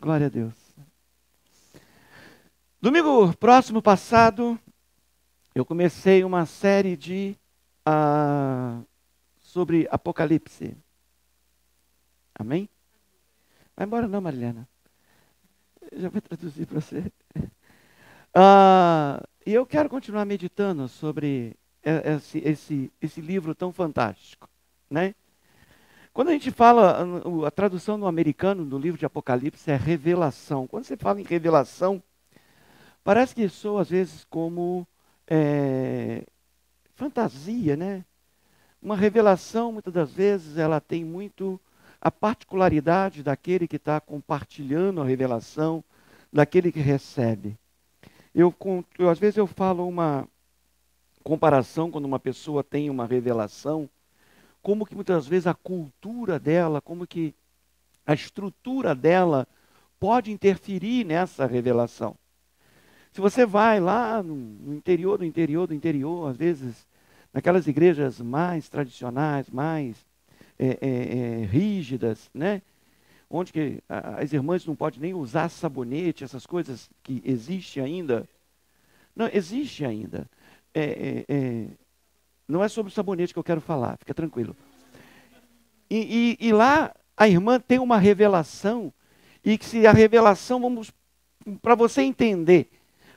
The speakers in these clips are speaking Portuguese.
Glória a Deus. Domingo próximo passado, eu comecei uma série sobre Apocalipse. Amém? Vai embora não, Marilena. Eu já vou traduzir para você. E eu quero continuar meditando sobre esse livro tão fantástico, né? Quando a gente fala, a tradução no americano do livro de Apocalipse é revelação. Quando você fala em revelação, parece que soa às vezes como fantasia, né? Uma revelação, muitas das vezes, ela tem muito a particularidade daquele que está compartilhando a revelação, daquele que recebe. Às vezes eu falo uma comparação quando uma pessoa tem uma revelação, como que muitas vezes a cultura dela, como que a estrutura dela pode interferir nessa revelação. Se você vai lá no interior, às vezes, naquelas igrejas mais tradicionais, mais rígidas, né? Onde que as irmãs não podem nem usar sabonete, essas coisas que existem ainda. Não, existe ainda. Não é sobre o sabonete que eu quero falar, fica tranquilo. E lá a irmã tem uma revelação, e que se a revelação, para você entender,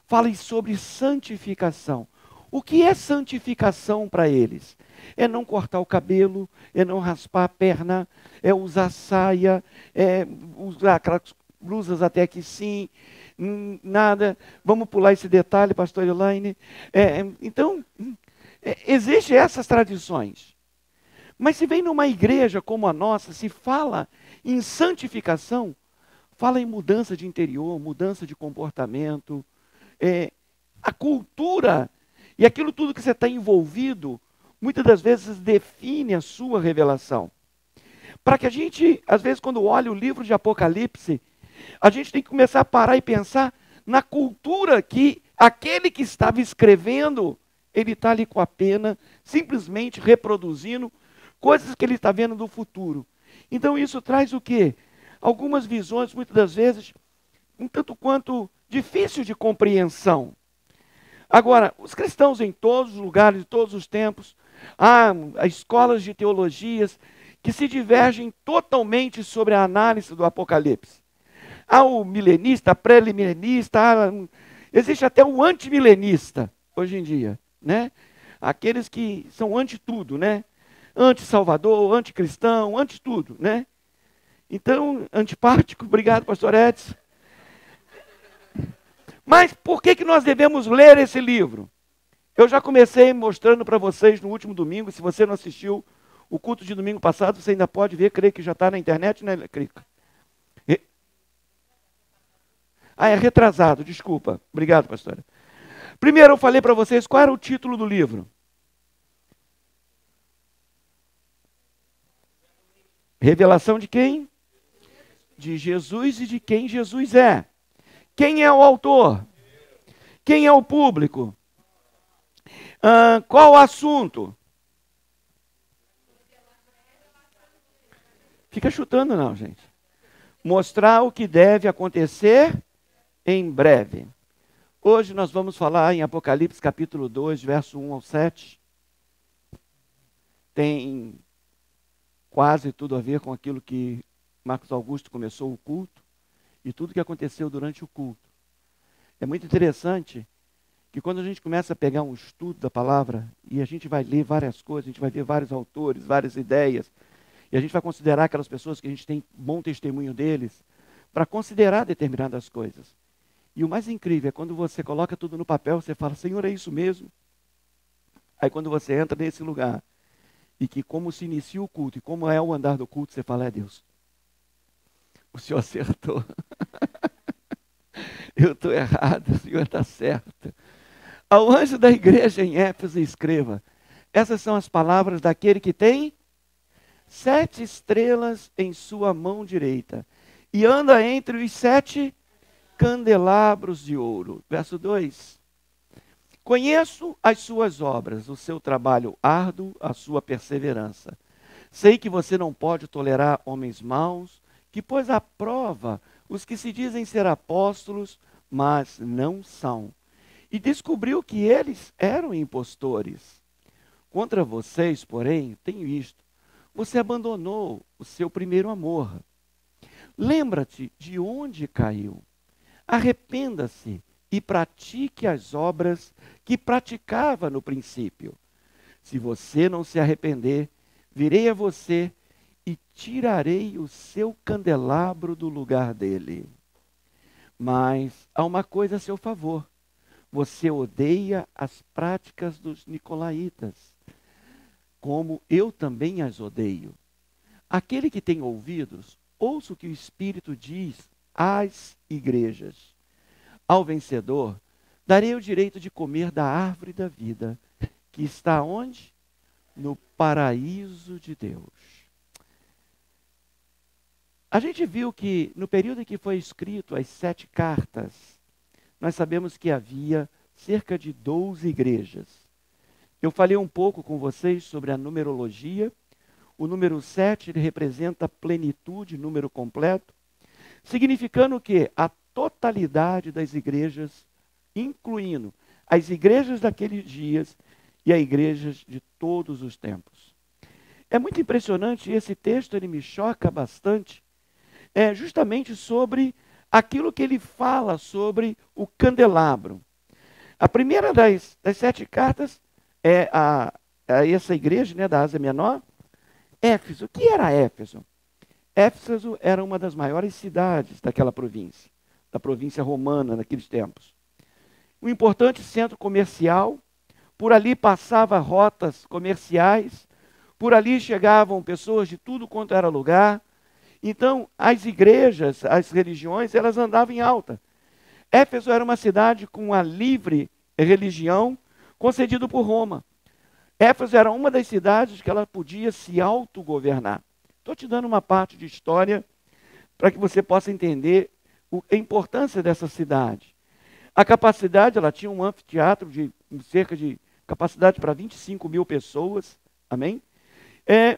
fala sobre santificação. O que é santificação para eles? É não cortar o cabelo, é não raspar a perna, é usar saia, é usar aquelas blusas até aqui sim, nada. Vamos pular esse detalhe, pastor Elaine. Então, existem essas tradições. Mas se vem numa igreja como a nossa, se fala em santificação, fala em mudança de interior, mudança de comportamento, a cultura e aquilo tudo que você está envolvido, muitas das vezes define a sua revelação. Para que a gente, às vezes, quando olha o livro de Apocalipse, a gente tem que começar a parar e pensar na cultura que aquele que estava escrevendo, ele está ali com a pena, simplesmente reproduzindo coisas que ele está vendo do futuro. Então isso traz o quê? Algumas visões, muitas das vezes, um tanto quanto difícil de compreensão. Agora, os cristãos em todos os lugares, em todos os tempos, há escolas de teologias que se divergem totalmente sobre a análise do Apocalipse. Há o milenista, pré-milenista, existe até o antimilenista hoje em dia, né? Aqueles que são anti-tudo, né? Anti-salvador, anticristão, anti-tudo, né? Então, antipático, obrigado, pastor Edson. Mas por que nós devemos ler esse livro? Eu já comecei mostrando para vocês no último domingo. Se você não assistiu o culto de domingo passado, você ainda pode ver, creio que já está na internet, né, Crica? É retrasado, desculpa. Obrigado, pastora. Primeiro eu falei para vocês qual era o título do livro. Revelação de quem? De Jesus e de quem Jesus é. Quem é o autor? Quem é o público? Qual o assunto? Fica chutando não, gente. Mostrar o que deve acontecer em breve. Hoje nós vamos falar em Apocalipse capítulo 2, verso 1 ao 7. Tem quase tudo a ver com aquilo que Marcos Augusto começou o culto e tudo que aconteceu durante o culto. É muito interessante que quando a gente começa a pegar um estudo da palavra e a gente vai ler várias coisas, a gente vai ver vários autores, várias ideias, e a gente vai considerar aquelas pessoas que a gente tem bom testemunho deles, para considerar determinadas coisas. E o mais incrível é quando você coloca tudo no papel, você fala, Senhor, é isso mesmo? Aí quando você entra nesse lugar, e que como se inicia o culto, e como é o andar do culto, você fala, é Deus, o Senhor acertou. Eu estou errado, o Senhor está certo. Ao anjo da igreja em Éfeso escreva, essas são as palavras daquele que tem 7 estrelas em sua mão direita, e anda entre os 7 candelabros de ouro. Verso 2. Conheço as suas obras, o seu trabalho árduo, a sua perseverança. Sei que você não pode tolerar homens maus, que pôs à prova os que se dizem ser apóstolos, mas não são. E descobriu que eles eram impostores. Contra vocês, porém, tenho isto: você abandonou o seu primeiro amor. Lembra-te de onde caiu. Arrependa-se e pratique as obras que praticava no princípio. Se você não se arrepender, virei a você e tirarei o seu candelabro do lugar dele. Mas há uma coisa a seu favor: você odeia as práticas dos nicolaítas, como eu também as odeio. Aquele que tem ouvidos, ouça o que o Espírito diz às igrejas. Ao vencedor, darei o direito de comer da árvore da vida, que está onde? No paraíso de Deus. A gente viu que no período em que foi escrito as 7 cartas, nós sabemos que havia cerca de 12 igrejas. Eu falei um pouco com vocês sobre a numerologia. O número 7 ele representa plenitude, número completo, significando que a totalidade das igrejas, incluindo as igrejas daqueles dias e as igrejas de todos os tempos. É muito impressionante, esse texto ele me choca bastante, justamente sobre aquilo que ele fala sobre o candelabro. A primeira das 7 cartas é a essa igreja, né, da Ásia Menor, Éfeso. O que era Éfeso? Éfeso era uma das maiores cidades daquela província, da província romana naqueles tempos. Um importante centro comercial, por ali passava rotas comerciais, por ali chegavam pessoas de tudo quanto era lugar. Então, as igrejas, as religiões, elas andavam em alta. Éfeso era uma cidade com a livre religião concedida por Roma. Éfeso era uma das cidades que ela podia se autogovernar. Estou te dando uma parte de história para que você possa entender a importância dessa cidade. A capacidade, ela tinha um anfiteatro de cerca de capacidade para 25 mil pessoas, amém?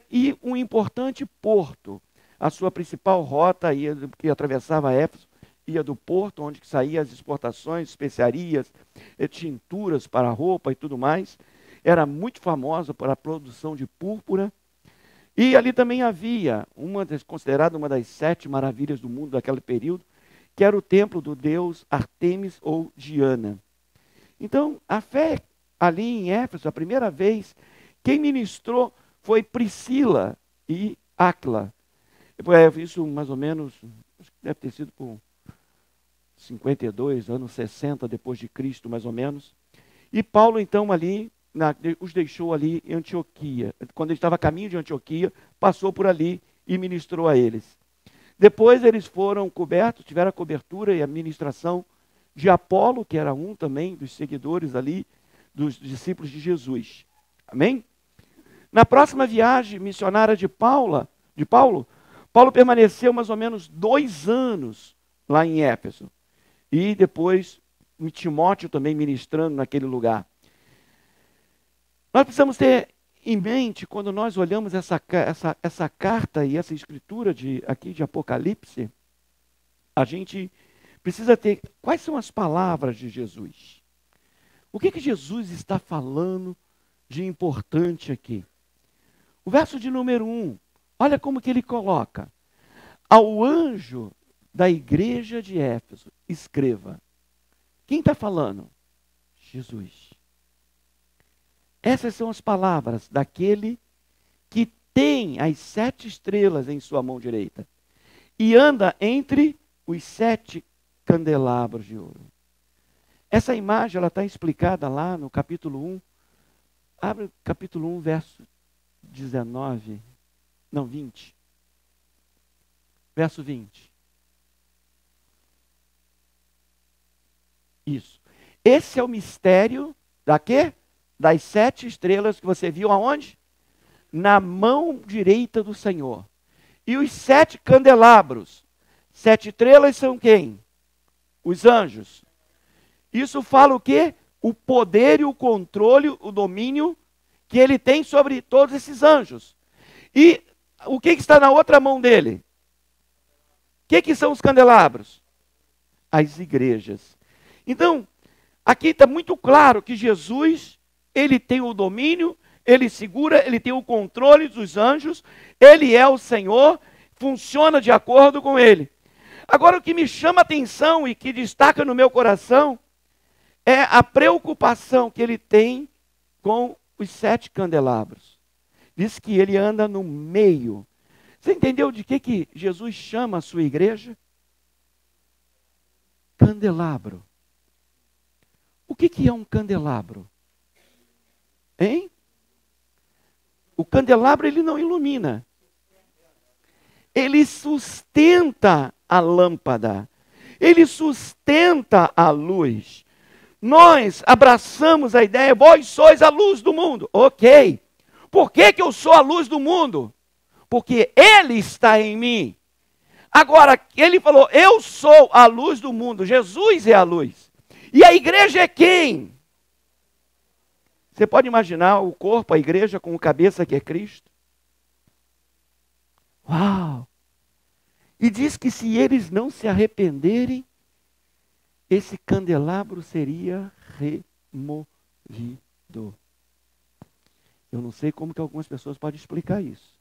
E um importante porto. A sua principal rota que atravessava Éfeso ia do porto, onde saíam as exportações, especiarias, tinturas para roupa e tudo mais. Era muito famosa por a produção de púrpura. E ali também havia, considerada uma das 7 maravilhas do mundo daquele período, que era o templo do deus Artemis ou Diana. Então, a fé ali em Éfeso, a primeira vez, quem ministrou foi Priscila e Áquila. Isso mais ou menos, acho que deve ter sido por 52, anos 60 depois de Cristo, mais ou menos. E Paulo, então, ali, os deixou ali em Antioquia. Quando ele estava a caminho de Antioquia, passou por ali e ministrou a eles. Depois eles foram cobertos, tiveram a cobertura e a ministração de Apolo, que era um também dos seguidores ali, dos discípulos de Jesus. Amém? Na próxima viagem missionária de Paulo permaneceu mais ou menos 2 anos lá em Éfeso. E depois Timóteo também ministrando naquele lugar. Nós precisamos ter em mente, quando nós olhamos essa carta e essa escritura aqui de Apocalipse, a gente precisa ter quais são as palavras de Jesus. O que Jesus está falando de importante aqui? O verso de número 1, olha como que ele coloca. Ao anjo da igreja de Éfeso, escreva. Quem está falando? Jesus. Essas são as palavras daquele que tem as 7 estrelas em sua mão direita e anda entre os 7 candelabros de ouro. Essa imagem ela está explicada lá no capítulo 1. Abre o capítulo 1, verso 20. Verso 20. Isso. Esse é o mistério da quê? Das 7 estrelas que você viu aonde? Na mão direita do Senhor. E os 7 candelabros. 7 estrelas são quem? Os anjos. Isso fala o quê? O poder e o controle, o domínio que ele tem sobre todos esses anjos. E o que está na outra mão dele? que são os candelabros? As igrejas. Então, aqui está muito claro que Jesus, ele tem o domínio, ele segura, ele tem o controle dos anjos, ele é o Senhor, funciona de acordo com ele. Agora, o que me chama a atenção e que destaca no meu coração é a preocupação que ele tem com os 7 candelabros. Diz que ele anda no meio. Você entendeu de que Jesus chama a sua igreja? Candelabro. O que é um candelabro? Hein? O candelabro, ele não ilumina. Ele sustenta a lâmpada. Ele sustenta a luz. Nós abraçamos a ideia, vós sois a luz do mundo. Ok. Por que eu sou a luz do mundo? Porque Ele está em mim. Agora, ele falou, eu sou a luz do mundo. Jesus é a luz. E a igreja é quem? Você pode imaginar o corpo, a igreja, com o cabeça que é Cristo? Uau! E diz que se eles não se arrependerem, esse candelabro seria removido. Eu não sei como que algumas pessoas podem explicar isso.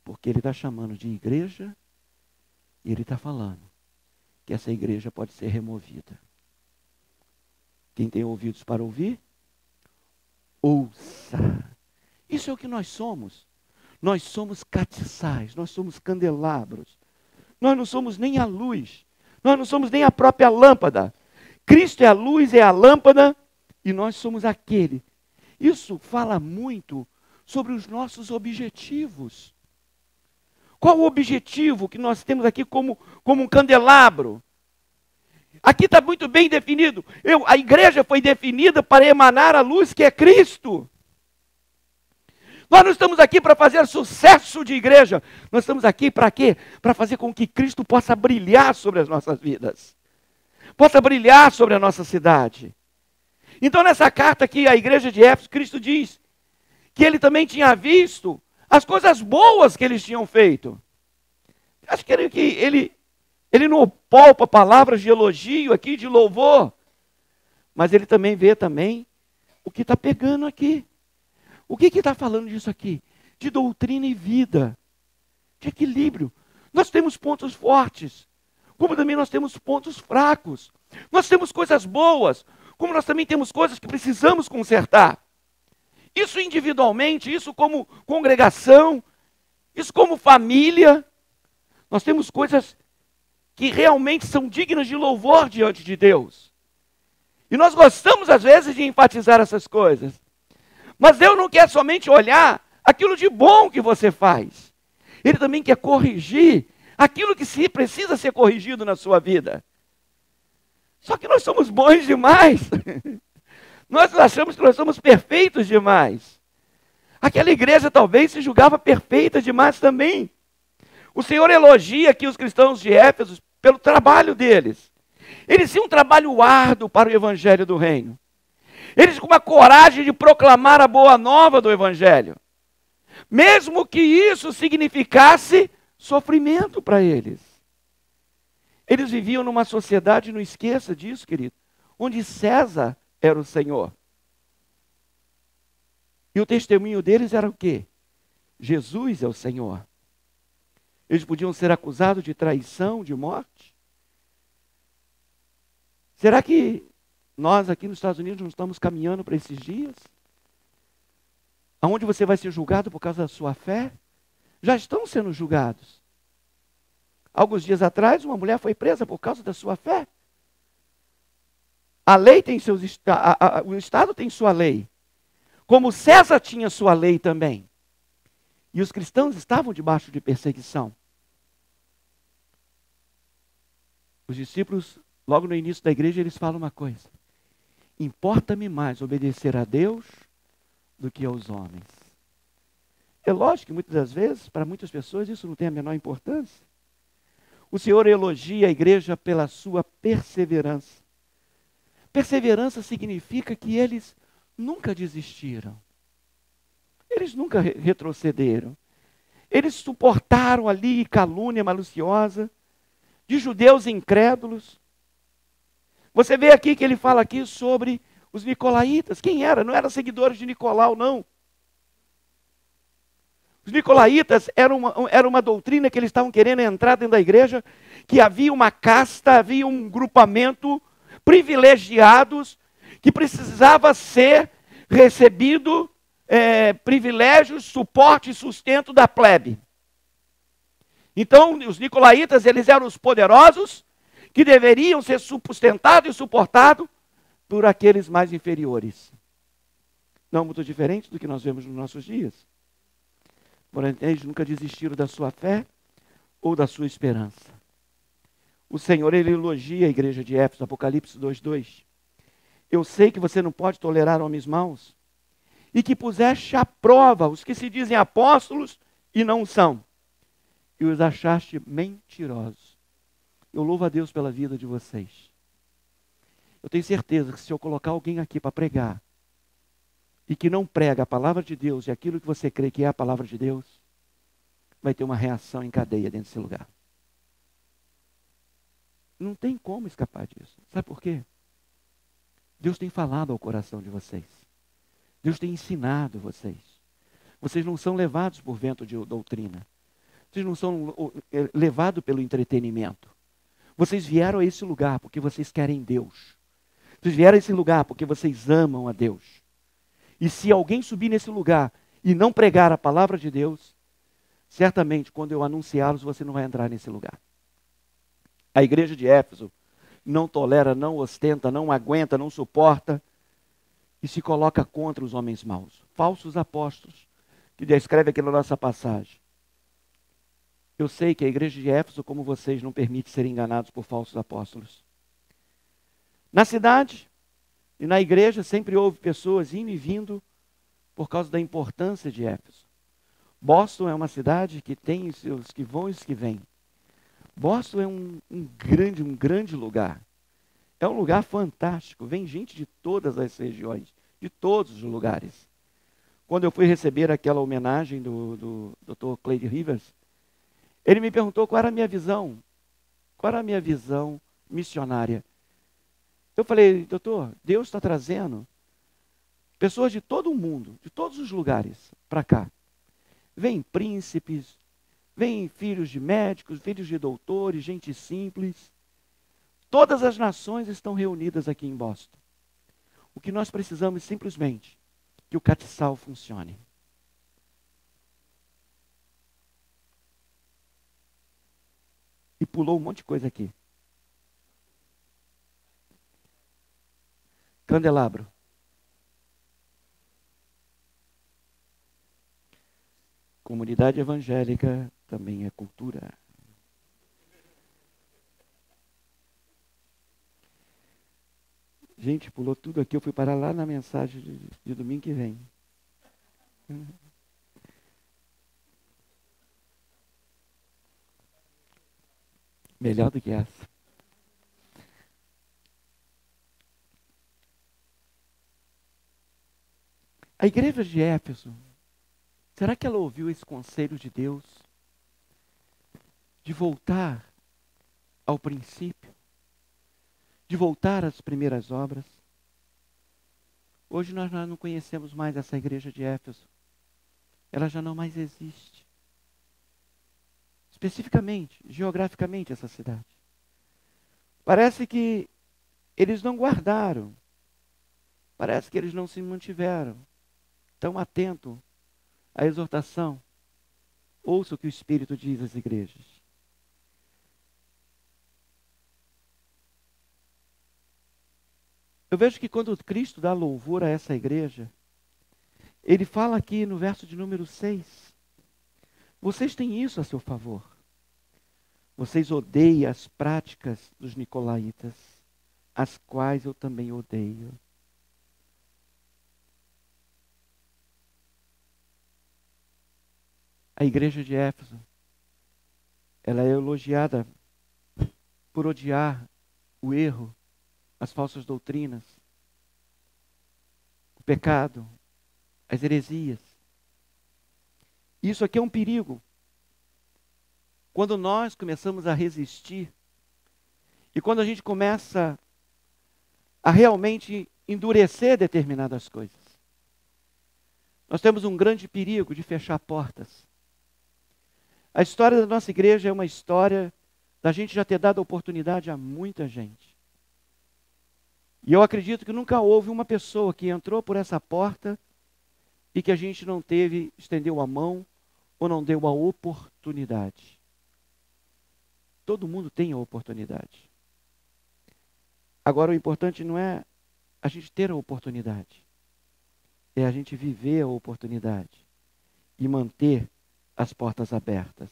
Porque ele está chamando de igreja e ele está falando que essa igreja pode ser removida. Quem tem ouvidos para ouvir, ouça. Isso é o que nós somos. Nós somos catiçais, nós somos candelabros. Nós não somos nem a luz. Nós não somos nem a própria lâmpada. Cristo é a luz, é a lâmpada e nós somos aquele. Isso fala muito sobre os nossos objetivos. Qual o objetivo que nós temos aqui como um candelabro? Aqui está muito bem definido. A igreja foi definida para emanar a luz que é Cristo. Nós não estamos aqui para fazer sucesso de igreja. Nós estamos aqui para quê? Para fazer com que Cristo possa brilhar sobre as nossas vidas. Possa brilhar sobre a nossa cidade. Então nessa carta aqui, a igreja de Éfeso, Cristo diz que ele também tinha visto as coisas boas que eles tinham feito. Acho que ele não poupa palavras de elogio aqui, de louvor. Mas ele também vê também o que está pegando aqui. O que está falando disso aqui? De doutrina e vida. De equilíbrio. Nós temos pontos fortes. Como também nós temos pontos fracos. Nós temos coisas boas. Como nós também temos coisas que precisamos consertar. Isso individualmente, isso como congregação, isso como família. Nós temos coisas que realmente são dignas de louvor diante de Deus. E nós gostamos às vezes de enfatizar essas coisas. Mas Deus não quer somente olhar aquilo de bom que você faz. Ele também quer corrigir aquilo que precisa ser corrigido na sua vida. Só que nós somos bons demais. Nós achamos que nós somos perfeitos demais. Aquela igreja talvez se julgava perfeita demais também. O Senhor elogia aqui os cristãos de Éfeso pelo trabalho deles. Eles tinham um trabalho árduo para o evangelho do reino. Eles com uma coragem de proclamar a boa nova do evangelho. Mesmo que isso significasse sofrimento para eles. Eles viviam numa sociedade, não esqueça disso, querido, onde César era o Senhor. E o testemunho deles era o quê? Jesus é o Senhor. Eles podiam ser acusados de traição, de morte. Será que nós aqui nos Estados Unidos não estamos caminhando para esses dias? Aonde você vai ser julgado por causa da sua fé? Já estão sendo julgados. Alguns dias atrás, uma mulher foi presa por causa da sua fé. A lei tem o Estado tem sua lei. Como César tinha sua lei também. E os cristãos estavam debaixo de perseguição. Os discípulos, logo no início da igreja, eles falam uma coisa. Importa-me mais obedecer a Deus do que aos homens. É lógico que muitas das vezes, para muitas pessoas, isso não tem a menor importância. O Senhor elogia a igreja pela sua perseverança. Perseverança significa que eles nunca desistiram. Eles nunca retrocederam. Eles suportaram ali calúnia maliciosa de judeus incrédulos. Você vê aqui que ele fala aqui sobre os nicolaítas. Quem era? Não eram seguidores de Nicolau, não. Os nicolaítas era uma doutrina que eles estavam querendo entrar dentro da igreja, que havia uma casta, havia um grupamento privilegiados que precisava ser recebido privilégios, suporte e sustento da plebe. Então, os nicolaítas, eles eram os poderosos que deveriam ser sustentados e suportados por aqueles mais inferiores. Não muito diferente do que nós vemos nos nossos dias. Porém, eles nunca desistiram da sua fé ou da sua esperança. O Senhor, ele elogia a igreja de Éfeso, Apocalipse 2:2. Eu sei que você não pode tolerar homens maus, e que puseste à prova os que se dizem apóstolos e não são, e os achaste mentirosos. Eu louvo a Deus pela vida de vocês. Eu tenho certeza que se eu colocar alguém aqui para pregar, e que não prega a palavra de Deus e aquilo que você crê que é a palavra de Deus, vai ter uma reação em cadeia dentro desse lugar. Não tem como escapar disso. Sabe por quê? Deus tem falado ao coração de vocês. Deus tem ensinado vocês. Vocês não são levados por vento de doutrina. Vocês não são levados pelo entretenimento. Vocês vieram a esse lugar porque vocês querem Deus. Vocês vieram a esse lugar porque vocês amam a Deus. E se alguém subir nesse lugar e não pregar a palavra de Deus, certamente quando eu anunciá-los, você não vai entrar nesse lugar. A igreja de Éfeso não tolera, não ostenta, não aguenta, não suporta e se coloca contra os homens maus. Falsos apóstolos, que descreve aqui na nossa passagem. Eu sei que a igreja de Éfeso, como vocês, não permite ser enganados por falsos apóstolos. Na cidade e na igreja sempre houve pessoas indo e vindo por causa da importância de Éfeso. Boston é uma cidade que tem os que vão e os que vêm. Boston é um grande lugar. É um lugar fantástico. Vem gente de todas as regiões, de todos os lugares. Quando eu fui receber aquela homenagem do Dr. Cleide Rivers, ele me perguntou qual era a minha visão. Qual era a minha visão missionária? Eu falei, doutor, Deus está trazendo pessoas de todo o mundo, de todos os lugares, para cá. Vêm príncipes, vêm filhos de médicos, filhos de doutores, gente simples. Todas as nações estão reunidas aqui em Boston. O que nós precisamos é simplesmente que o castiçal funcione. E pulou um monte de coisa aqui. Candelabro. Comunidade evangélica também é cultura. Gente, pulou tudo aqui. Eu fui parar lá na mensagem de domingo que vem. Melhor do que essa. A igreja de Éfeso, será que ela ouviu esse conselho de Deus de voltar ao princípio? De voltar às primeiras obras? Hoje nós não conhecemos mais essa igreja de Éfeso. Ela já não mais existe. Especificamente, geograficamente, essa cidade. Parece que eles não guardaram. Parece que eles não se mantiveram tão atentos à exortação. Ouça o que o Espírito diz às igrejas. Eu vejo que quando Cristo dá louvor a essa igreja, ele fala aqui no verso de número 6. Vocês têm isso a seu favor. Vocês odeiam as práticas dos nicolaítas, as quais eu também odeio. A igreja de Éfeso, ela é elogiada por odiar o erro, as falsas doutrinas, o pecado, as heresias. Isso aqui é um perigo quando nós começamos a resistir, e quando a gente começa a realmente endurecer determinadas coisas, nós temos um grande perigo de fechar portas. A história da nossa igreja é uma história da gente já ter dado oportunidade a muita gente. E eu acredito que nunca houve uma pessoa que entrou por essa porta e que a gente não estendeu a mão ou não deu a oportunidade. Todo mundo tem a oportunidade. Agora, o importante não é a gente ter a oportunidade, é a gente viver a oportunidade e manter as portas abertas.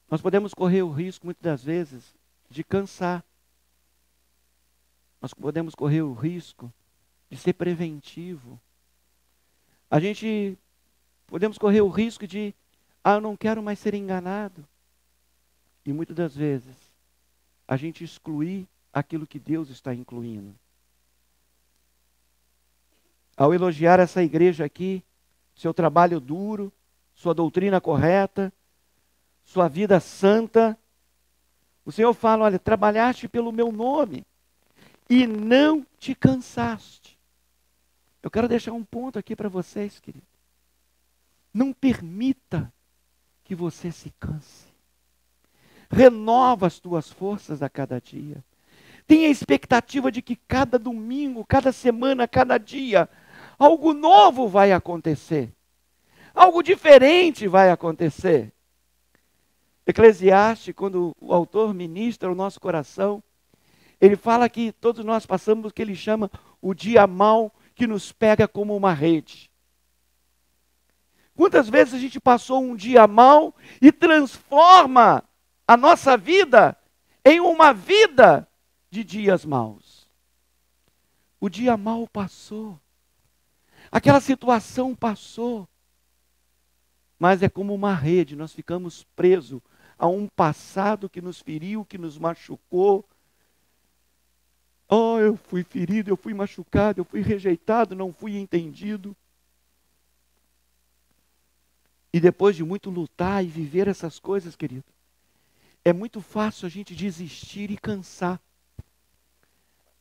Nós podemos correr o risco, muitas das vezes, de cansar. Nós podemos correr o risco de ser preventivo. Podemos correr o risco de, eu não quero mais ser enganado. E muitas das vezes, a gente excluir aquilo que Deus está incluindo. Ao elogiar essa igreja aqui, seu trabalho duro, sua doutrina correta, sua vida santa, o Senhor fala, olha, trabalhaste pelo meu nome e não te cansaste. Eu quero deixar um ponto aqui para vocês, querido. Não permita que você se canse. Renova as tuas forças a cada dia. Tenha a expectativa de que cada domingo, cada semana, cada dia, algo novo vai acontecer. Algo diferente vai acontecer. Eclesiastes, quando o autor ministra o nosso coração, ele fala que todos nós passamos o que ele chama o dia mau que nos pega como uma rede. Quantas vezes a gente passou um dia mau e transforma a nossa vida em uma vida de dias maus? O dia mau passou. Aquela situação passou. Mas é como uma rede, nós ficamos presos a um passado que nos feriu, que nos machucou. Oh, eu fui ferido, eu fui machucado, eu fui rejeitado, não fui entendido. E depois de muito lutar e viver essas coisas, querido, é muito fácil a gente desistir e cansar.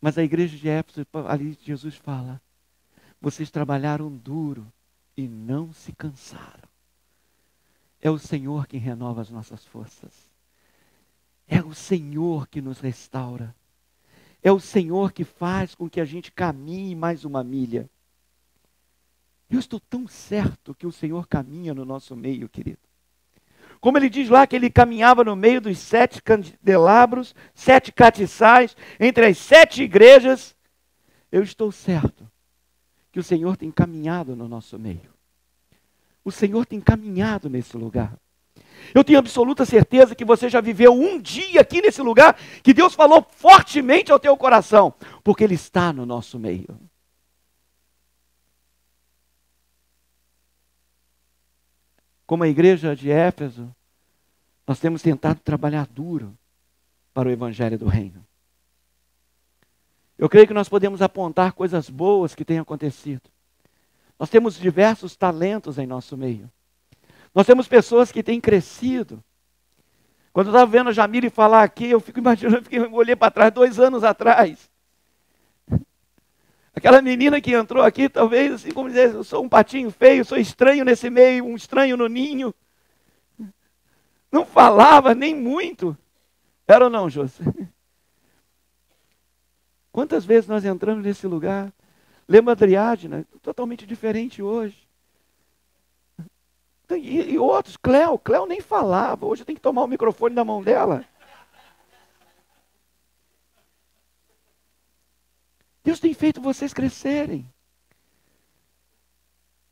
Mas a igreja de Éfeso, ali Jesus fala, vocês trabalharam duro e não se cansaram. É o Senhor quem renova as nossas forças. É o Senhor que nos restaura. É o Senhor que faz com que a gente caminhe mais uma milha. Eu estou tão certo que o Senhor caminha no nosso meio, querido. Como ele diz lá que ele caminhava no meio dos 7 candelabros, 7 catiçais, entre as 7 igrejas, eu estou certo que o Senhor tem caminhado no nosso meio. O Senhor tem caminhado nesse lugar. Eu tenho absoluta certeza que você já viveu um dia aqui nesse lugar que Deus falou fortemente ao teu coração, porque Ele está no nosso meio. Como a igreja de Éfeso, nós temos tentado trabalhar duro para o Evangelho do Reino. Eu creio que nós podemos apontar coisas boas que têm acontecido. Nós temos diversos talentos em nosso meio. Nós temos pessoas que têm crescido. Quando eu estava vendo a Jamile falar aqui, eu fico imaginando, eu olhei para trás 2 anos atrás. Aquela menina que entrou aqui, talvez, assim como dizer, eu sou um patinho feio, sou estranho nesse meio, um estranho no ninho. Não falava nem muito. Era ou não, José? Quantas vezes nós entramos nesse lugar? Lembra a Adriádina? Totalmente diferente hoje. E outros, Cléo nem falava. Hoje eu tenho que tomar o microfone da mão dela. Deus tem feito vocês crescerem.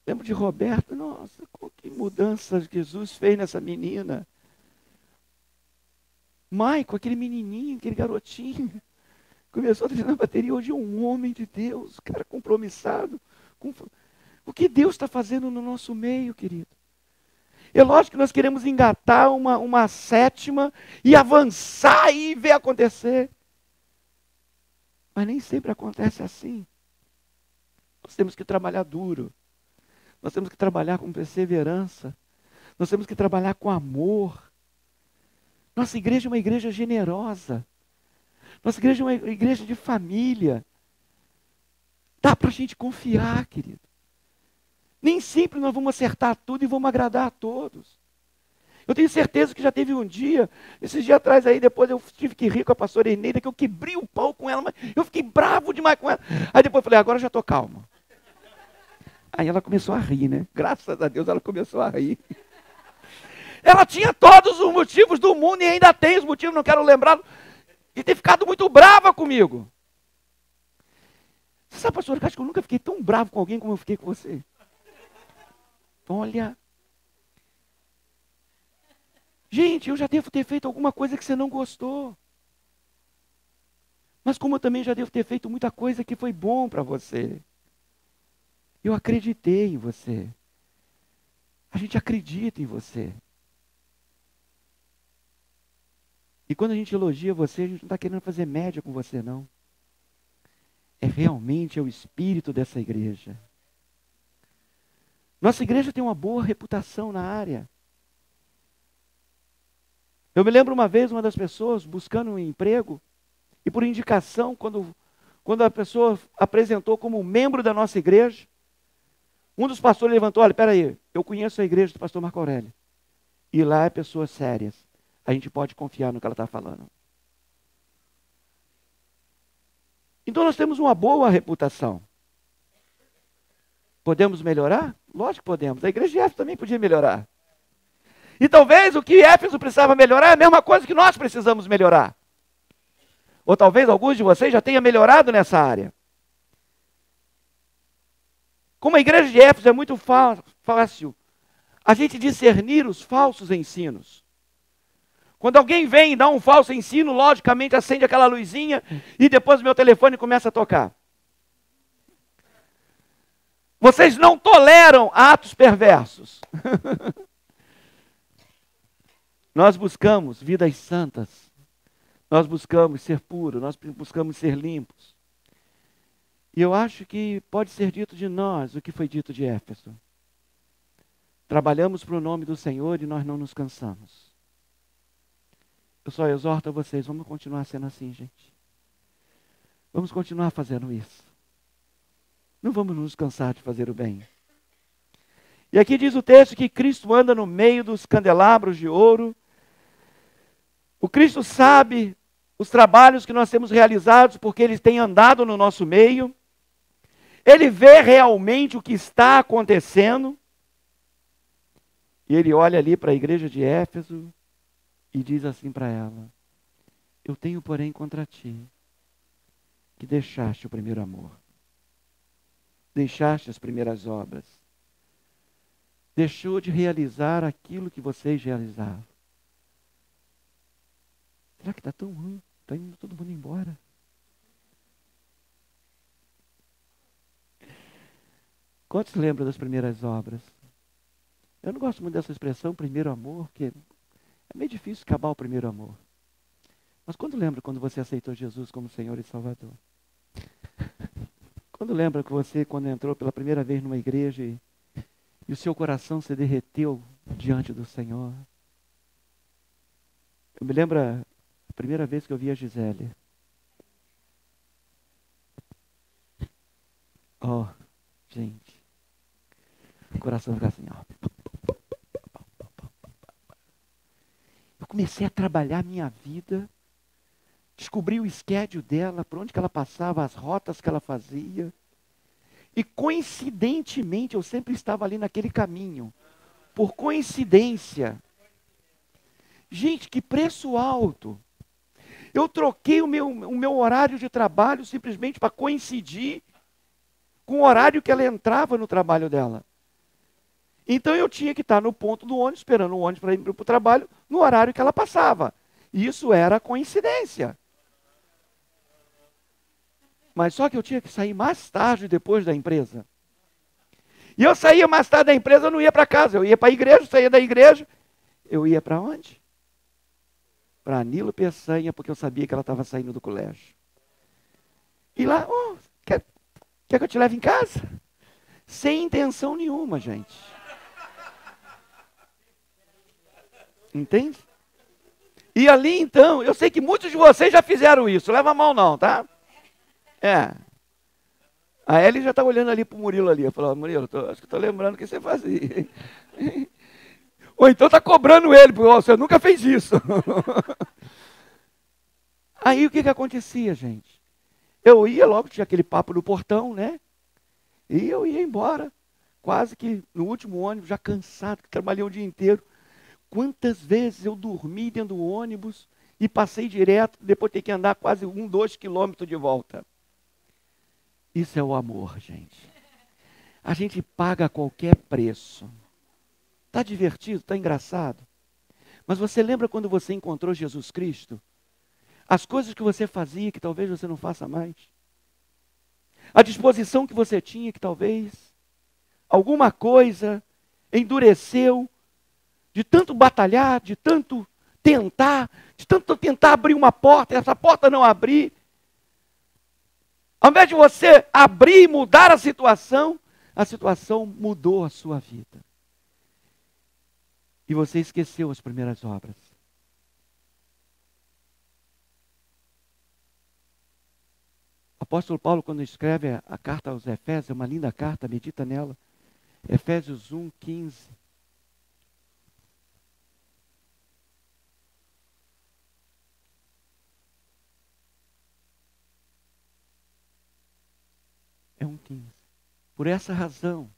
Lembro de Roberto. Nossa, que mudança Jesus fez nessa menina. Maico, aquele menininho, aquele garotinho. Começou a treinar bateria. Hoje é um homem de Deus. Cara compromissado. O que Deus está fazendo no nosso meio, querido? É lógico que nós queremos engatar uma 7ª e avançar e ver acontecer. Mas nem sempre acontece assim. Nós temos que trabalhar duro. Nós temos que trabalhar com perseverança. Nós temos que trabalhar com amor. Nossa igreja é uma igreja generosa. Nossa igreja é uma igreja de família. Dá para a gente confiar, querido. Nem sempre nós vamos acertar tudo e vamos agradar a todos. Eu tenho certeza que já teve um dia, esses dias atrás aí, depois eu tive que rir com a pastora Eneida, que eu quebrei o pau com ela, mas eu fiquei bravo demais com ela. Aí depois eu falei, agora eu já estou calmo. Aí ela começou a rir, né? Graças a Deus ela começou a rir. Ela tinha todos os motivos do mundo e ainda tem os motivos, não quero lembrar, de ter ficado muito brava comigo. Você sabe, pastor, eu acho que eu nunca fiquei tão bravo com alguém como eu fiquei com você. Olha. Gente, eu já devo ter feito alguma coisa que você não gostou. Mas como eu também já devo ter feito muita coisa que foi bom para você. Eu acreditei em você. A gente acredita em você. E quando a gente elogia você, a gente não está querendo fazer média com você, não. É realmente o espírito dessa igreja. Nossa igreja tem uma boa reputação na área. Eu me lembro uma vez, uma das pessoas buscando um emprego, e por indicação, quando a pessoa apresentou como membro da nossa igreja, um dos pastores levantou, olha, peraí, eu conheço a igreja do pastor Marco Aurélio. E lá é pessoas sérias. A gente pode confiar no que ela está falando. Então nós temos uma boa reputação. Podemos melhorar? Lógico que podemos. A igreja de Éfeso também podia melhorar. E talvez o que Éfeso precisava melhorar é a mesma coisa que nós precisamos melhorar. Ou talvez alguns de vocês já tenham melhorado nessa área. Como a igreja de Éfeso é muito fácil a gente discernir os falsos ensinos. Quando alguém vem e dá um falso ensino, logicamente acende aquela luzinha e depois o meu telefone começa a tocar. Vocês não toleram atos perversos. Nós buscamos vidas santas. Nós buscamos ser puros, nós buscamos ser limpos. E eu acho que pode ser dito de nós o que foi dito de Éfeso. Trabalhamos para o nome do Senhor e nós não nos cansamos. Eu só exorto a vocês, vamos continuar sendo assim, gente. Vamos continuar fazendo isso. Não vamos nos cansar de fazer o bem. E aqui diz o texto que Cristo anda no meio dos candelabros de ouro. O Cristo sabe os trabalhos que nós temos realizados porque Ele tem andado no nosso meio. Ele vê realmente o que está acontecendo. E Ele olha ali para a igreja de Éfeso e diz assim para ela: eu tenho, porém, contra ti, que deixaste o primeiro amor. Deixaste as primeiras obras. Deixou de realizar aquilo que vocês realizavam. Será que está tão ruim? Está indo todo mundo embora. Quantos lembram das primeiras obras? Eu não gosto muito dessa expressão, primeiro amor, porque é meio difícil acabar o primeiro amor. Mas quando lembra quando você aceitou Jesus como Senhor e Salvador? Quando lembra que você, quando entrou pela primeira vez numa igreja e o seu coração se derreteu diante do Senhor? Eu me lembro a primeira vez que eu vi a Gisele. Oh, gente. O coração fica assim, ó. Eu comecei a trabalhar a minha vida, descobri o schedule dela, por onde que ela passava, as rotas que ela fazia. E coincidentemente, eu sempre estava ali naquele caminho. Por coincidência. Gente, que preço alto. Eu troquei o meu horário de trabalho simplesmente para coincidir com o horário que ela entrava no trabalho dela. Então eu tinha que estar no ponto do ônibus, esperando o ônibus para ir para o trabalho, no horário que ela passava. Isso era coincidência. Mas só que eu tinha que sair mais tarde depois da empresa. E eu saía mais tarde da empresa, eu não ia para casa. Eu ia para a igreja, saía da igreja. Eu ia para onde? Para Nilo Peçanha, porque eu sabia que ela estava saindo do colégio. E lá, quer que eu te leve em casa? Sem intenção nenhuma, gente. Entende? E ali então, eu sei que muitos de vocês já fizeram isso, leva a mal não, tá? É. A Ellie já está olhando ali para o Murilo ali. Eu falo, Murilo, acho que estou lembrando o que você fazia. Ou então está cobrando ele, porque você nunca fez isso. Aí o que acontecia, gente? Eu ia logo, tinha aquele papo no portão, né? E eu ia embora. Quase que no último ônibus, já cansado, que trabalhei o dia inteiro. Quantas vezes eu dormi dentro do ônibus e passei direto, depois ter que andar quase 2 quilômetros de volta. Isso é o amor, gente. A gente paga qualquer preço. Está divertido, está engraçado. Mas você lembra quando você encontrou Jesus Cristo? As coisas que você fazia que talvez você não faça mais. A disposição que você tinha que talvez alguma coisa endureceu de tanto batalhar, de tanto tentar abrir uma porta, e essa porta não abrir. Ao invés de você abrir e mudar a situação mudou a sua vida. E você esqueceu as primeiras obras. O apóstolo Paulo, quando escreve a carta aos Efésios, é uma linda carta, medita nela. Efésios 1:15. É 1:15. Por essa razão,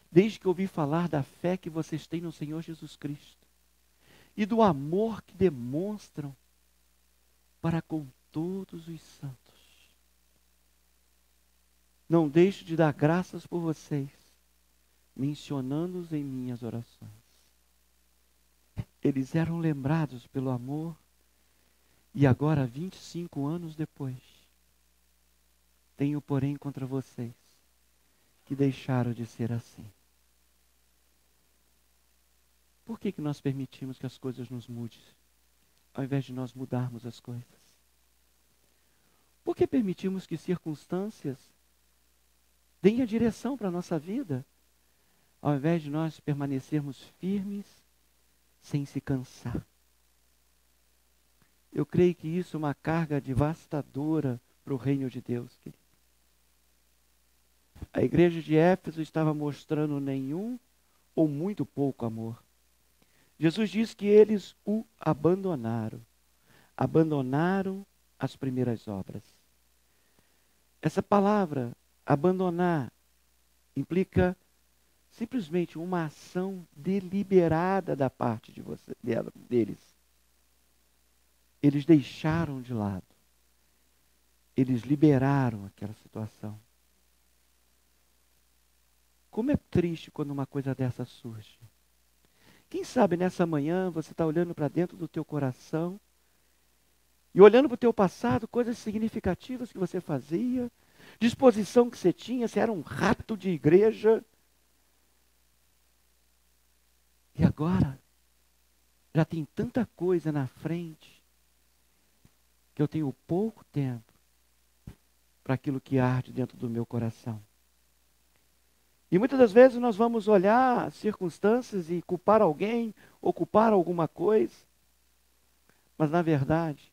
desde que ouvi falar da fé que vocês têm no Senhor Jesus Cristo e do amor que demonstram para com todos os santos, não deixo de dar graças por vocês, mencionando-os em minhas orações. Eles eram lembrados pelo amor e agora, 25 anos depois, tenho, porém, contra vocês que deixaram de ser assim. Por que nós permitimos que as coisas nos mudem, ao invés de nós mudarmos as coisas? Por que permitimos que circunstâncias deem a direção para a nossa vida, ao invés de nós permanecermos firmes, sem se cansar? Eu creio que isso é uma carga devastadora para o reino de Deus, querido. A igreja de Éfeso estava mostrando nenhum ou muito pouco amor. Jesus diz que eles o abandonaram. Abandonaram as primeiras obras. Essa palavra, abandonar, implica simplesmente uma ação deliberada da parte deles. Eles deixaram de lado. Eles liberaram aquela situação. Como é triste quando uma coisa dessa surge. Quem sabe nessa manhã você está olhando para dentro do teu coração e olhando para o teu passado, coisas significativas que você fazia, disposição que você tinha, você era um rato de igreja. E agora, já tem tanta coisa na frente, que eu tenho pouco tempo para aquilo que arde dentro do meu coração. E muitas das vezes nós vamos olhar circunstâncias e culpar alguém, ou culpar alguma coisa, mas na verdade,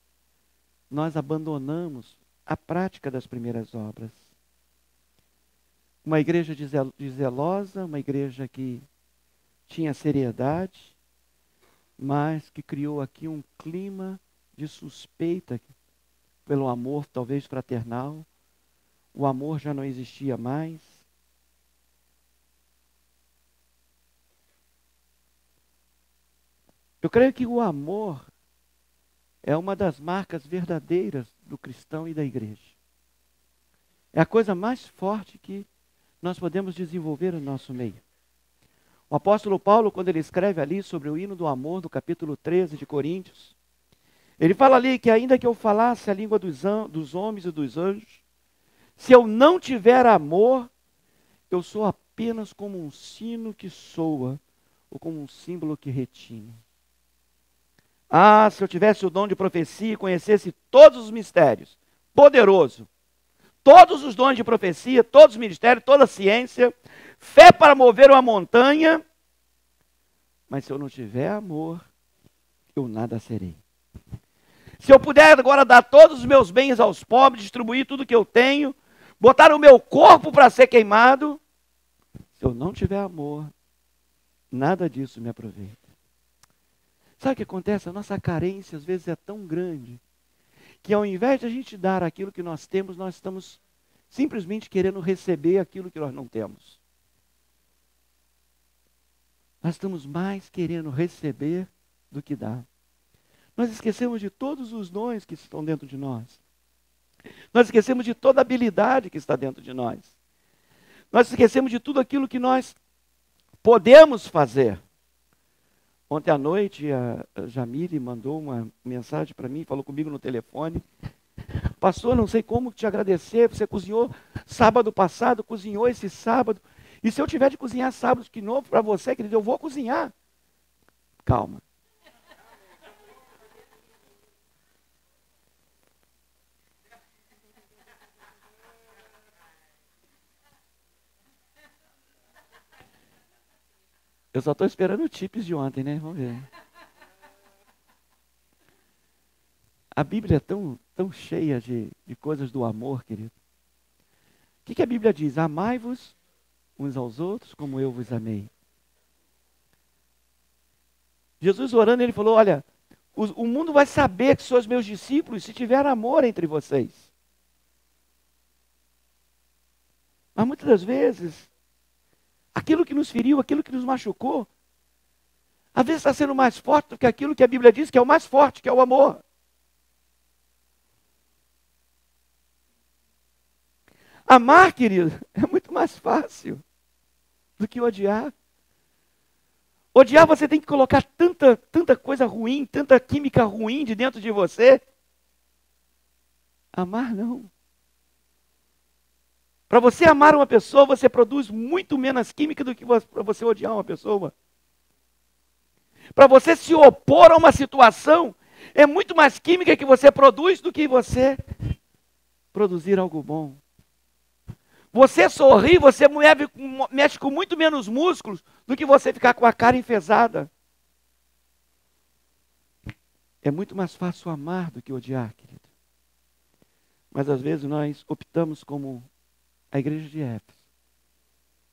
nós abandonamos a prática das primeiras obras. Uma igreja zelosa, uma igreja que tinha seriedade, mas que criou aqui um clima de suspeita pelo amor, talvez fraternal. O amor já não existia mais. Eu creio que o amor é uma das marcas verdadeiras do cristão e da igreja. É a coisa mais forte que nós podemos desenvolver no nosso meio. O apóstolo Paulo, quando ele escreve ali sobre o hino do amor, no capítulo 13 de Coríntios, ele fala ali que ainda que eu falasse a língua dos homens e dos anjos, se eu não tiver amor, eu sou apenas como um sino que soa, ou como um símbolo que retine. Ah, se eu tivesse o dom de profecia e conhecesse todos os mistérios, poderoso, todos os dons de profecia, todos os ministérios, toda a ciência, fé para mover uma montanha, Mas se eu não tiver amor, eu nada serei. Se eu puder agora dar todos os meus bens aos pobres, distribuir tudo que eu tenho, botar o meu corpo para ser queimado, se eu não tiver amor, nada disso me aproveita. Sabe o que acontece? A nossa carência às vezes é tão grande, que ao invés de a gente dar aquilo que nós temos, nós estamos simplesmente querendo receber aquilo que nós não temos. Nós estamos mais querendo receber do que dar. Nós esquecemos de todos os dons que estão dentro de nós. Nós esquecemos de toda a habilidade que está dentro de nós. Nós esquecemos de tudo aquilo que nós podemos fazer. Ontem à noite, a Jamile mandou uma mensagem para mim, falou comigo no telefone. Pastor, não sei como te agradecer, você cozinhou sábado passado, cozinhou esse sábado. E se eu tiver de cozinhar sábado de novo para você, querido, eu vou cozinhar. Calma. Eu só estou esperando o tips de ontem, né? Vamos ver. A Bíblia é tão cheia de coisas do amor, querido. O que a Bíblia diz? Amai-vos uns aos outros como eu vos amei. Jesus orando, ele falou, olha, o mundo vai saber que sois meus discípulos se tiver amor entre vocês. Mas muitas das vezes, aquilo que nos feriu, aquilo que nos machucou, às vezes está sendo mais forte do que aquilo que a Bíblia diz que é o mais forte, que é o amor. Amar, querido, é muito mais fácil do que odiar. Odiar, você tem que colocar tanta coisa ruim, tanta química ruim de dentro de você. Amar, não. Para você amar uma pessoa, você produz muito menos química do que para você odiar uma pessoa. Para você se opor a uma situação, é muito mais química que você produz do que você produzir algo bom. Você sorrir, você mexe com muito menos músculos do que você ficar com a cara enfesada. É muito mais fácil amar do que odiar, querido. Mas às vezes nós optamos como a igreja de Éfeso,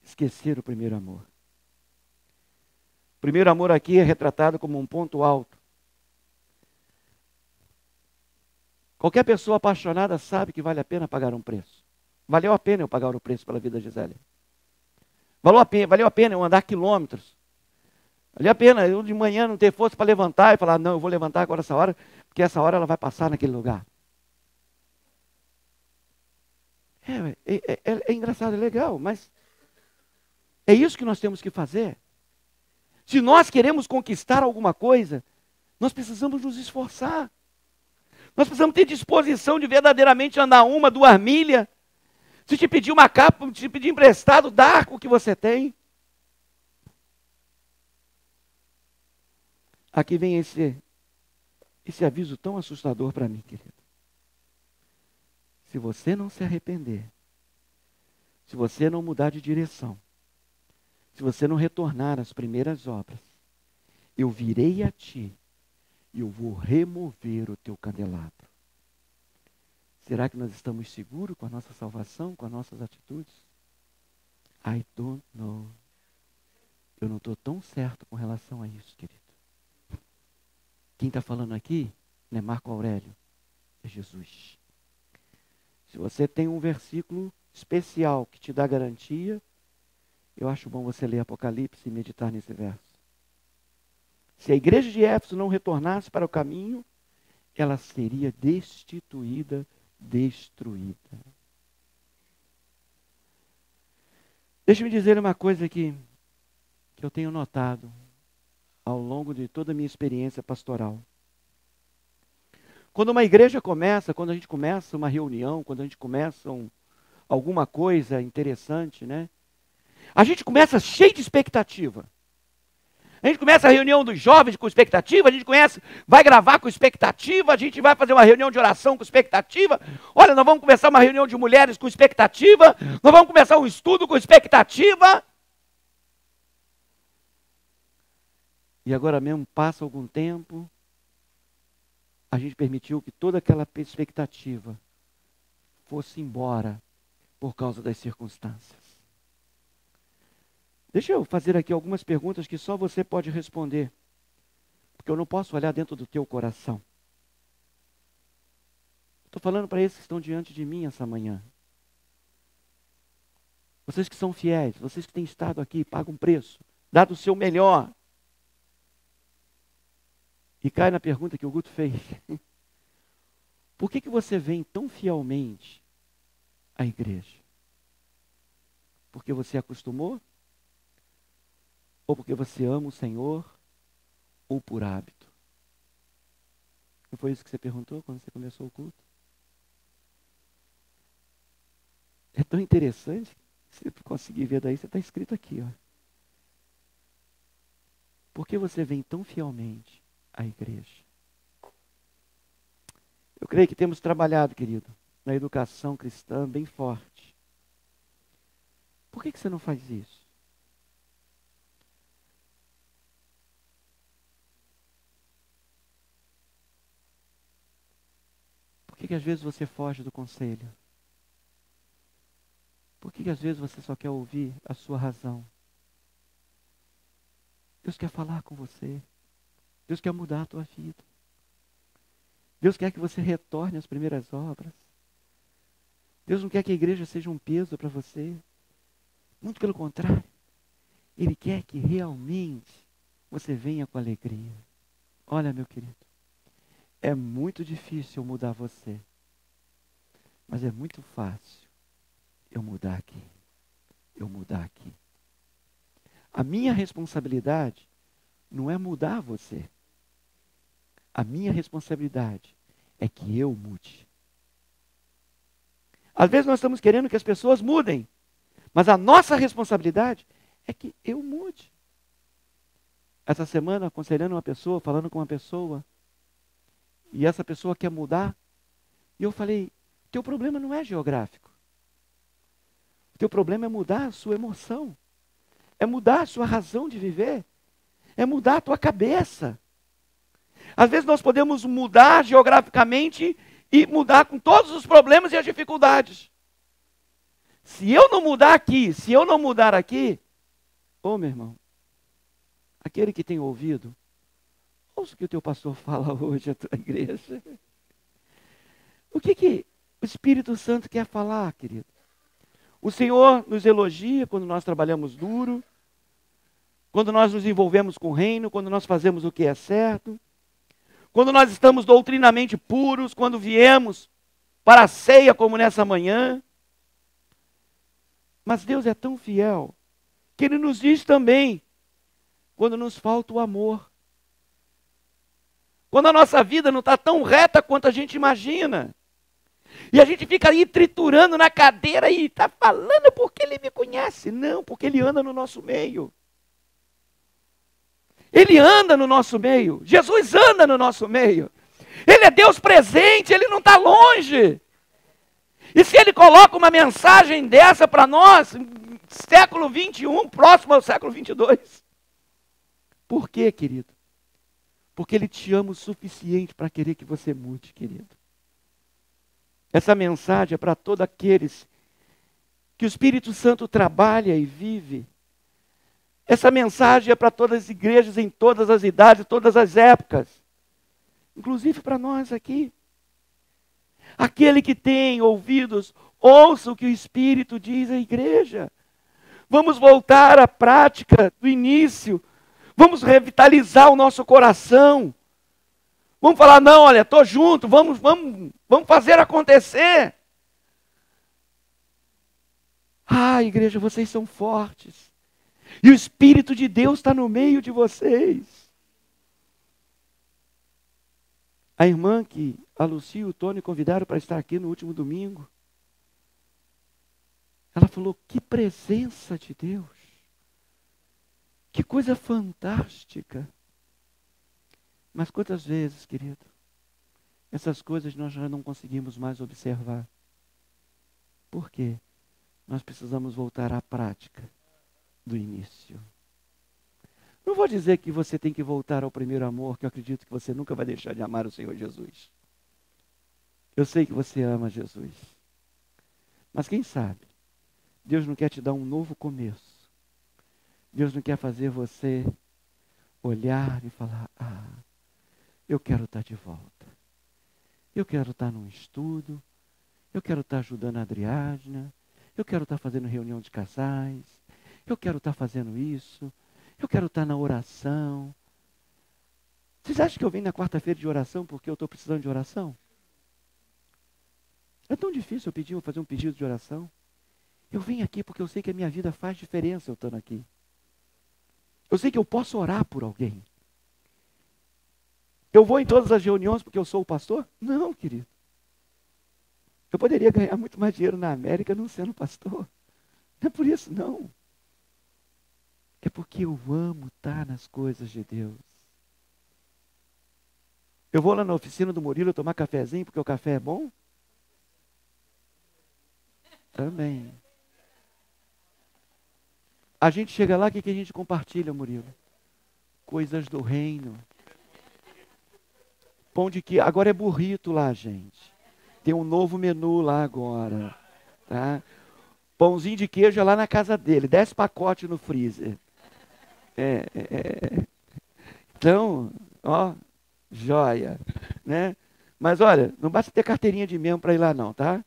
esquecer o primeiro amor. O primeiro amor aqui é retratado como um ponto alto. Qualquer pessoa apaixonada sabe que vale a pena pagar um preço. Valeu a pena eu pagar o preço pela vida de Gisele. Valeu a pena eu andar quilômetros. Valeu a pena eu de manhã não ter força para levantar e falar, não, eu vou levantar agora essa hora, porque essa hora ela vai passar naquele lugar. É engraçado, é legal, mas é isso que nós temos que fazer. Se nós queremos conquistar alguma coisa, nós precisamos nos esforçar. Nós precisamos ter disposição de verdadeiramente andar 1, 2 milhas. Se te pedir uma capa, te pedir emprestado, dá o que você tem. Aqui vem esse aviso tão assustador para mim, querido. Se você não se arrepender, se você não mudar de direção, se você não retornar às primeiras obras, eu virei a ti e eu vou remover o teu candelabro. Será que nós estamos seguros com a nossa salvação, com as nossas atitudes? I don't know. Eu não estou tão certo com relação a isso, querido. Quem está falando aqui não é Marco Aurélio, é Jesus. Se você tem um versículo especial que te dá garantia, eu acho bom você ler Apocalipse e meditar nesse verso. Se a igreja de Éfeso não retornasse para o caminho, ela seria destituída, destruída. Deixa-me dizer uma coisa que eu tenho notado ao longo de toda a minha experiência pastoral. Quando uma igreja começa, quando a gente começa uma reunião, quando a gente começa alguma coisa interessante, né? A gente começa cheio de expectativa. A gente começa a reunião dos jovens com expectativa, a gente vai gravar com expectativa, a gente vai fazer uma reunião de oração com expectativa. Olha, nós vamos começar uma reunião de mulheres com expectativa, nós vamos começar um estudo com expectativa. E agora mesmo passa algum tempo, a gente permitiu que toda aquela expectativa fosse embora por causa das circunstâncias. Deixa eu fazer aqui algumas perguntas que só você pode responder, porque eu não posso olhar dentro do teu coração. Estou falando para esses que estão diante de mim essa manhã. Vocês que são fiéis, vocês que têm estado aqui, pagam um preço, dado o seu melhor. E cai na pergunta que o Guto fez. Por que você vem tão fielmente à igreja? Porque você acostumou? Ou porque você ama o Senhor? Ou por hábito? Não foi isso que você perguntou quando você começou o culto? É tão interessante. Se você conseguir ver daí, você está escrito aqui, ó. Por que você vem tão fielmente à igreja? Eu creio que temos trabalhado, querido, na educação cristã bem forte. Por que você não faz isso? Por que às vezes você foge do conselho? Por que às vezes você só quer ouvir a sua razão? Deus quer falar com você. Deus quer mudar a tua vida. Deus quer que você retorne às primeiras obras. Deus não quer que a igreja seja um peso para você. Muito pelo contrário. Ele quer que realmente você venha com alegria. Olha, meu querido, é muito difícil eu mudar você. Mas é muito fácil eu mudar aqui. Eu mudar aqui. A minha responsabilidade não é mudar você. A minha responsabilidade é que eu mude. Às vezes nós estamos querendo que as pessoas mudem, mas a nossa responsabilidade é que eu mude. Essa semana, aconselhando uma pessoa, falando com uma pessoa, e essa pessoa quer mudar, e eu falei, teu problema não é geográfico. O teu problema é mudar a sua emoção, é mudar a sua razão de viver, é mudar a tua cabeça. Às vezes nós podemos mudar geograficamente e mudar com todos os problemas e as dificuldades. Se eu não mudar aqui, se eu não mudar aqui, ô meu irmão, aquele que tem ouvido, ouça o que o teu pastor fala hoje à tua igreja. O que o Espírito Santo quer falar, querido? O Senhor nos elogia quando nós trabalhamos duro, quando nós nos envolvemos com o reino, quando nós fazemos o que é certo, quando nós estamos doutrinamente puros, quando viemos para a ceia como nessa manhã. Mas Deus é tão fiel que Ele nos diz também quando nos falta o amor. Quando a nossa vida não está tão reta quanto a gente imagina. E a gente fica aí triturando na cadeira e está falando porque Ele me conhece. Não, porque Ele anda no nosso meio. Ele anda no nosso meio. Jesus anda no nosso meio. Ele é Deus presente, Ele não está longe. E se Ele coloca uma mensagem dessa para nós, século 21, próximo ao século 22. Por quê, querido? Porque Ele te ama o suficiente para querer que você mude, querido. Essa mensagem é para todos aqueles que o Espírito Santo trabalha e vive. Essa mensagem é para todas as igrejas, em todas as idades, todas as épocas. Inclusive para nós aqui. Aquele que tem ouvidos, ouça o que o Espírito diz à igreja. Vamos voltar à prática do início. Vamos revitalizar o nosso coração. Vamos falar, não, olha, estou junto, vamos fazer acontecer. Ah, igreja, vocês são fortes. E o Espírito de Deus está no meio de vocês. A irmã que a Lucia e o Tony convidaram para estar aqui no último domingo, ela falou, que presença de Deus. Que coisa fantástica. Mas quantas vezes, querido, essas coisas nós já não conseguimos mais observar. Por quê? Nós precisamos voltar à prática do início. Não vou dizer que você tem que voltar ao primeiro amor, que eu acredito que você nunca vai deixar de amar o Senhor Jesus. Eu sei que você ama Jesus. Mas quem sabe, Deus não quer te dar um novo começo. Deus não quer fazer você olhar e falar, eu quero estar de volta. Eu quero estar num estudo. Eu quero estar ajudando a Adriana. Eu quero estar fazendo reunião de casais. Eu quero estar fazendo isso. Eu quero estar na oração. Vocês acham que eu venho na quarta-feira de oração porque eu estou precisando de oração? É tão difícil eu fazer um pedido de oração. Eu venho aqui porque eu sei que a minha vida faz diferença eu estando aqui. Eu sei que eu posso orar por alguém. Eu vou em todas as reuniões porque eu sou o pastor? Não, querido. Eu poderia ganhar muito mais dinheiro na América não sendo pastor. Não é por isso, não. É porque eu amo estar nas coisas de Deus. Eu vou lá na oficina do Murilo tomar cafezinho porque o café é bom? Também. A gente chega lá, o que a gente compartilha, Murilo? Coisas do reino. Pão de queijo. Agora é burrito lá, gente. Tem um novo menu lá agora. Tá? Pãozinho de queijo é lá na casa dele. 10 pacotes no freezer. Então, ó, joia. Né? Mas olha, não basta ter carteirinha de membro para ir lá não, tá?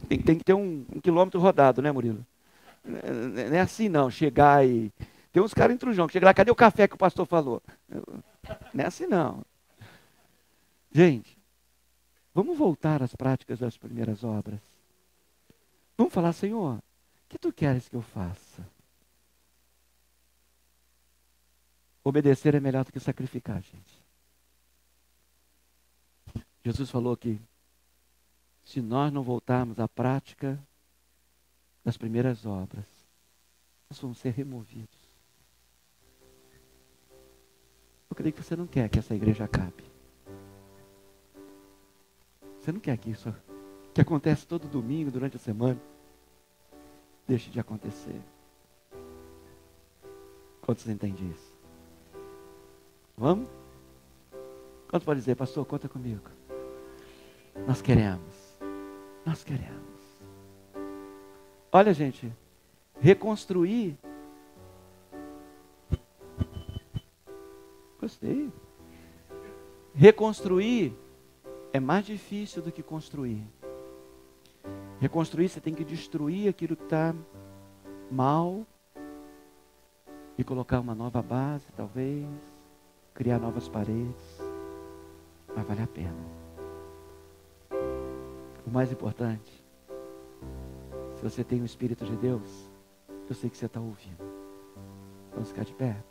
Tem que ter um quilômetro rodado, né, Murilo? Não é assim não, chegar e... Tem uns caras intrujão que chegam lá, cadê o café que o pastor falou? Não é assim não. Gente, vamos voltar às práticas das primeiras obras. Vamos falar, Senhor, o que tu queres que eu faça? Obedecer é melhor do que sacrificar, gente. Jesus falou que se nós não voltarmos à prática das primeiras obras, nós vamos ser removidos. Eu creio que você não quer que essa igreja acabe. Você não quer que isso que acontece todo domingo, durante a semana, deixe de acontecer. Quantos entendem isso? Vamos? Quantos pode dizer, pastor, conta comigo? Nós queremos. Nós queremos. Olha, gente, reconstruir. Gostei. Reconstruir é mais difícil do que construir. Reconstruir, você tem que destruir aquilo que está mal e colocar uma nova base, talvez, criar novas paredes. Mas vale a pena. O mais importante, se você tem o Espírito de Deus, eu sei que você está ouvindo. Vamos ficar de pé?